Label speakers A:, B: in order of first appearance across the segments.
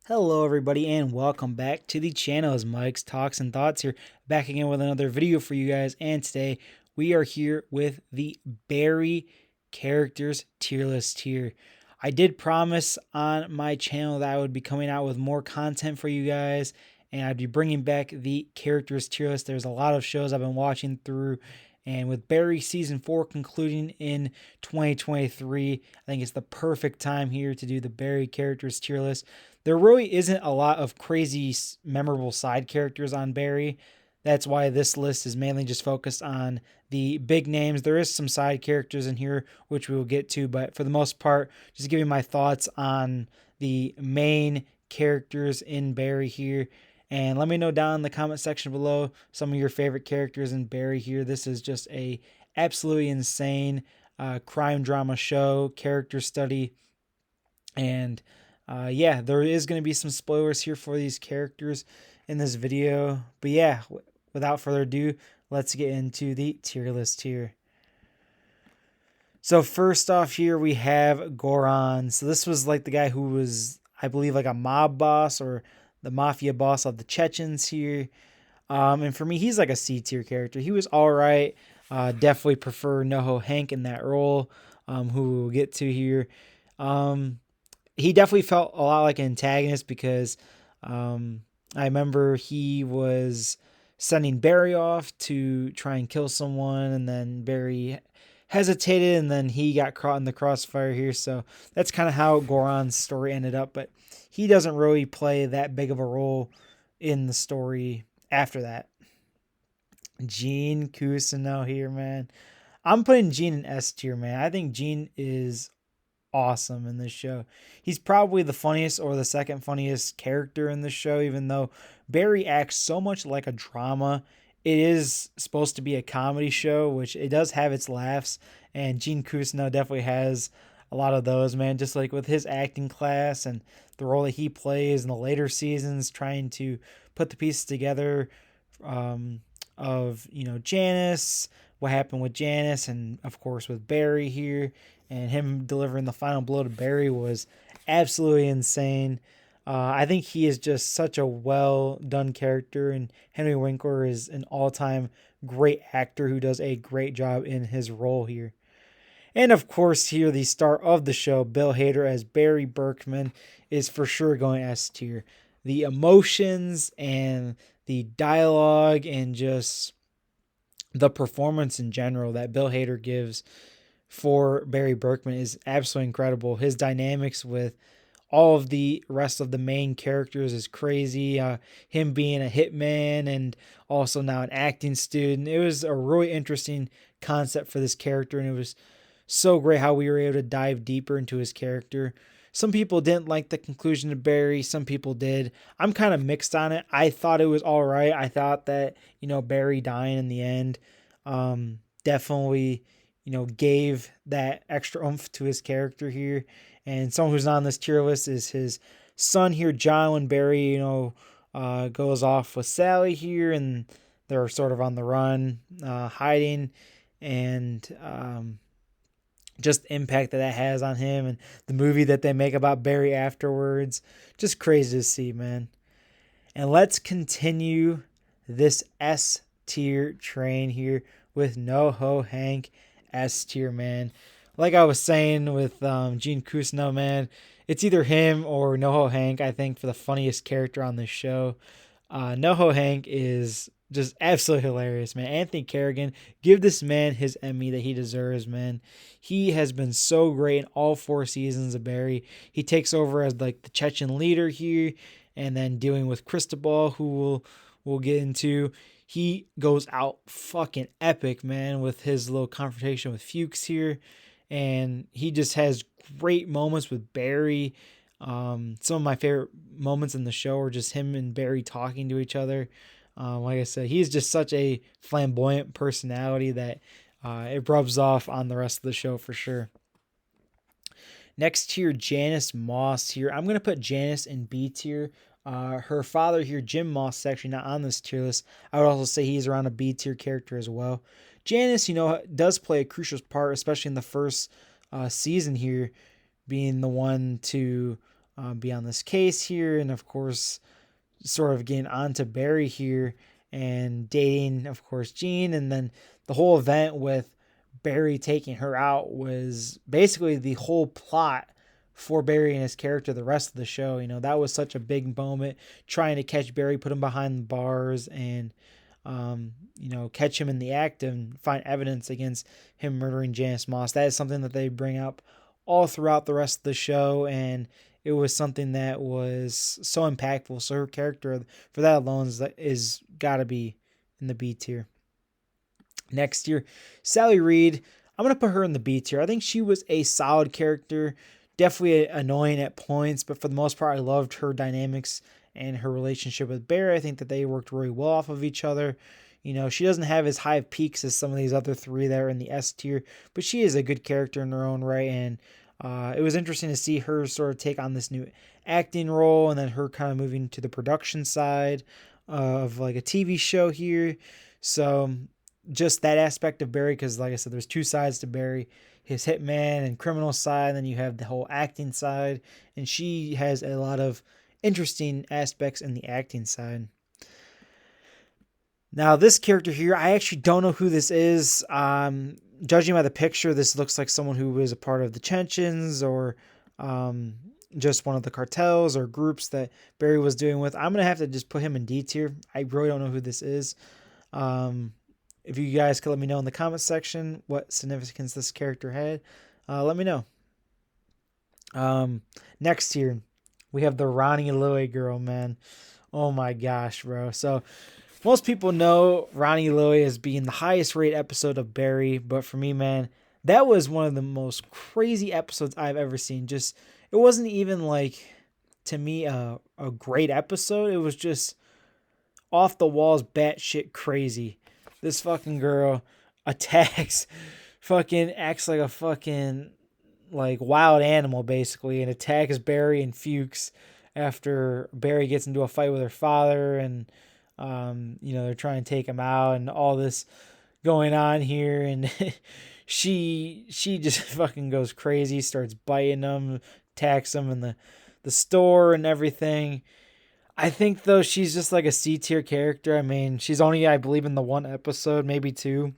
A: Hello everybody and welcome back to the channel. As Mike's Talks and Thoughts here, back again with another video for you guys. And today we are here with the Barry characters tier list here. I did promise on my channel that I would be coming out with more content for you guys and I'd be bringing back the characters tier list. There's a lot of shows I've been watching through, and with Barry season 4 concluding in 2023, I think it's the perfect time here to do the Barry characters tier list. There really isn't a lot of crazy, memorable side characters on Barry. That's why this list is mainly just focused on the big names. There is some side characters in here, which we will get to, but for the most part, just giving my thoughts on the main characters in Barry here. And let me know down in the comment section below some of your favorite characters in Barry here. This is just a absolutely insane crime drama show, character study, and yeah, there is going to be some spoilers here for these characters in this video. But yeah, without further ado, let's get into the tier list here. So first off here, we have Goran. So this was like the guy who was, I believe, like a mob boss or the mafia boss of the Chechens here. And for me, he's like a C tier character. He was all right. Definitely prefer NoHo Hank in that role, who we'll get to here. He definitely felt a lot like an antagonist because I remember he was sending Barry off to try and kill someone, and then Barry hesitated, and then he got caught in the crossfire here. So that's kind of how Goran's story ended up, but he doesn't really play that big of a role in the story after that. Gene Cousineau here, man. I'm putting Gene in S tier, man. I think Gene is awesome in this show. He's probably the funniest or the second funniest character in this show, even though Barry acts so much like a drama. It is supposed to be a comedy show, which it does have its laughs, and Gene Cousineau definitely has a lot of those, man. Just like with his acting class and the role that he plays in the later seasons, trying to put the pieces together of, Janice, what happened with Janice, and of course with Barry here, and him delivering the final blow to Barry was absolutely insane. I think he is just such a well done character, and Henry Winkler is an all time great actor who does a great job in his role here. And of course, here the star of the show, Bill Hader as Barry Berkman, is for sure going S tier. The emotions and the dialogue and just the performance in general that Bill Hader gives for Barry Berkman is absolutely incredible. His dynamics with all of the rest of the main characters is crazy. Him being a hitman and also now an acting student. It was a really interesting concept for this character, and it was so great how we were able to dive deeper into his character. Some people didn't like the conclusion of Barry. Some people did. I'm kind of mixed on it. I thought it was all right. I thought that, Barry dying in the end definitely, gave that extra oomph to his character here. And someone who's not on this tier list is his son here, John, when Barry, goes off with Sally here, and they're sort of on the run, hiding, and just the impact that has on him, and the movie that they make about Barry afterwards. Just crazy to see, man. And let's continue this S tier train here with NoHo Hank S tier, man. Like I was saying with Gene Cousineau, man, it's either him or NoHo Hank, I think, for the funniest character on this show. NoHo Hank is just absolutely hilarious, man. Anthony Carrigan, give this man his Emmy that he deserves, man. He has been so great in all 4 seasons of Barry. He takes over as like the Chechen leader here, and then dealing with Cristobal, who we'll get into. He goes out fucking epic, man, with his little confrontation with Fuchs here, and he just has great moments with Barry. Some of my favorite moments in the show are just him and Barry talking to each other. Like I said, he's just such a flamboyant personality that it rubs off on the rest of the show for sure. Next tier, Janice Moss here. I'm going to put Janice in B tier. Her father here, Jim Moss, is actually not on this tier list. I would also say he's around a B tier character as well. Janice, does play a crucial part, especially in the first season here, being the one to be on this case here, and of course, sort of getting onto Barry here and dating, of course, Jean, and then the whole event with Barry taking her out was basically the whole plot for Barry and his character the rest of the show. You know, that was such a big moment, trying to catch Barry, put him behind the bars, and catch him in the act and find evidence against him murdering Janice Moss. That is something that they bring up all throughout the rest of the show, and it was something that was so impactful. So her character, for that alone, is got to be in the B tier. Next tier, Sally Reed. I'm going to put her in the B tier. I think she was a solid character, definitely annoying at points, but for the most part, I loved her dynamics and her relationship with Barry. I think that they worked really well off of each other. You know, she doesn't have as high of peaks as some of these other three that are in the S tier, but she is a good character in her own right, and it was interesting to see her sort of take on this new acting role, and then her kind of moving to the production side of like a TV show here. So just that aspect of Barry, because like I said, there's two sides to Barry, his hitman and criminal side, and then you have the whole acting side, and she has a lot of interesting aspects in the acting side. Now, this character here, I actually don't know who this is. Judging by the picture, this looks like someone who was a part of the Chechens or just one of the cartels or groups that Barry was doing with. I'm going to have to just put him in D tier. I really don't know who this is. If you guys could let me know in the comment section what significance this character had, let me know. Next here, we have the Ronnie Lily girl, man. Oh my gosh, bro. So most people know Ronnie Lily as being the highest rated episode of Barry, but for me, man, that was one of the most crazy episodes I've ever seen. Just, it wasn't even like, to me, a great episode. It was just off the walls, batshit crazy. This fucking girl acts like a fucking like wild animal basically, and attacks Barry and Fuchs after Barry gets into a fight with her father, and they're trying to take him out and all this going on here, and she just fucking goes crazy, starts biting them, attacks them in the store and everything. I think though she's just like a C tier character. I mean, she's only, I believe, in the one episode, maybe two,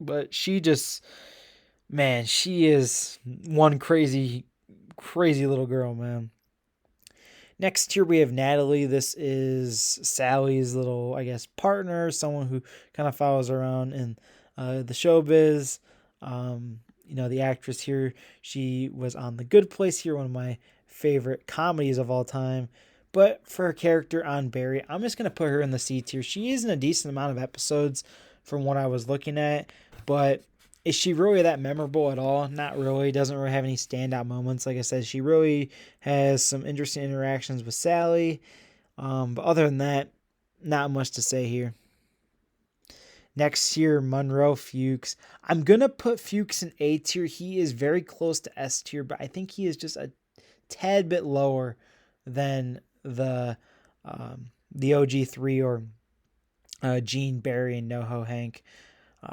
A: but she just, man, she is one crazy little girl, man. Next here we have Natalie. This is Sally's little, I guess, partner, someone who kind of follows around in the showbiz. The actress here, she was on The Good Place here, one of my favorite comedies of all time. But for her character on Barry, I'm just going to put her in the C tier. She is in a decent amount of episodes from what I was looking at, but is she really that memorable at all? Not really. Doesn't really have any standout moments. Like I said, she really has some interesting interactions with Sally. But other than that, not much to say here. Next here, Monroe Fuchs. I'm going to put Fuchs in A tier. He is very close to S tier, but I think he is just a tad bit lower than the OG3 or Jean, Barry, and NoHo Hank.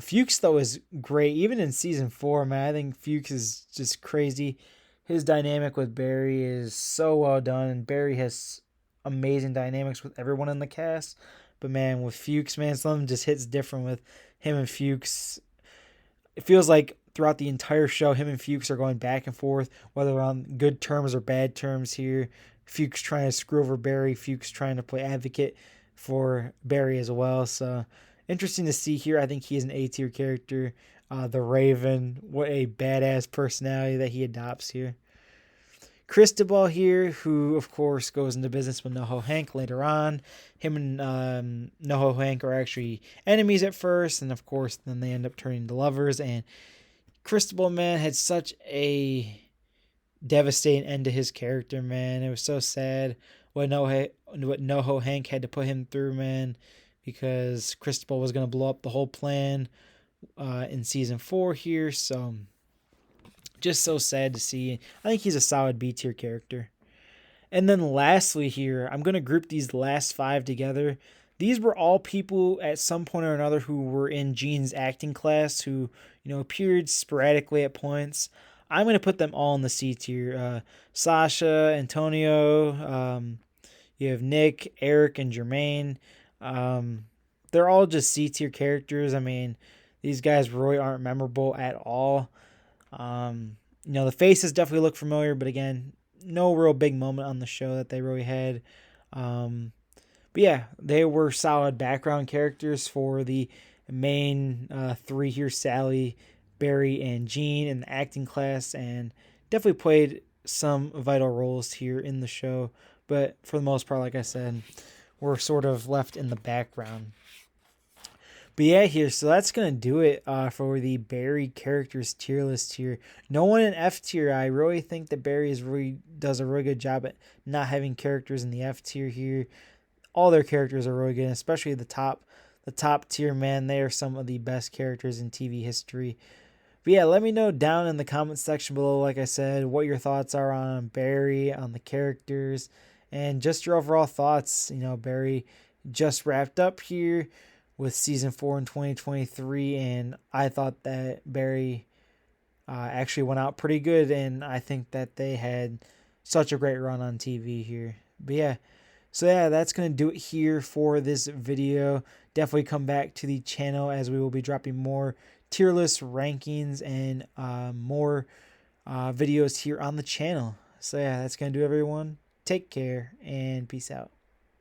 A: Fuchs, though, is great. Even in season 4, man, I think Fuchs is just crazy. His dynamic with Barry is so well done, and Barry has amazing dynamics with everyone in the cast. But, man, with Fuchs, man, something just hits different with him and Fuchs. It feels like throughout the entire show, him and Fuchs are going back and forth, whether on good terms or bad terms here. Fuchs trying to screw over Barry, Fuchs trying to play advocate for Barry as well. So interesting to see here. I think he is an A tier character. The Raven, what a badass personality that he adopts here. Cristobal here, who of course goes into business with NoHo Hank later on. Him and NoHo Hank are actually enemies at first, and of course then they end up turning to lovers. And Cristobal, man, had such a devastating end to his character, man. It was so sad what NoHo Hank had to put him through, man, because Cristobal was going to blow up the whole plan in season 4 here. So just so sad to see. I think he's a solid B tier character. And then lastly here, I'm going to group these last 5 together. These were all people at some point or another who were in Jean's acting class, who, appeared sporadically at points. I'm going to put them all in the C tier. Sasha, Antonio, you have Nick, Eric, and Jermaine. They're all just C tier characters. I mean, these guys really aren't memorable at all. The faces definitely look familiar, but again, no real big moment on the show that they really had. But yeah, they were solid background characters for the main three here: Sally, Barry, and Gene in the acting class, and definitely played some vital roles here in the show. But for the most part, like I said, were sort of left in the background. But yeah, here, so that's going to do it for the Barry characters tier list here. No one in F tier. I really think that Barry does a really good job at not having characters in the F tier here. All their characters are really good, especially the top tier, man. They are some of the best characters in TV history. But yeah, let me know down in the comments section below, like I said, what your thoughts are on Barry, on the characters, and just your overall thoughts. Barry just wrapped up here with season 4 in 2023, and I thought that Barry actually went out pretty good, and I think that they had such a great run on TV here. But yeah, so yeah, that's going to do it here for this video. Definitely come back to the channel as we will be dropping more tier list rankings and more videos here on the channel. So yeah, that's going to do it, everyone. Take care and peace out.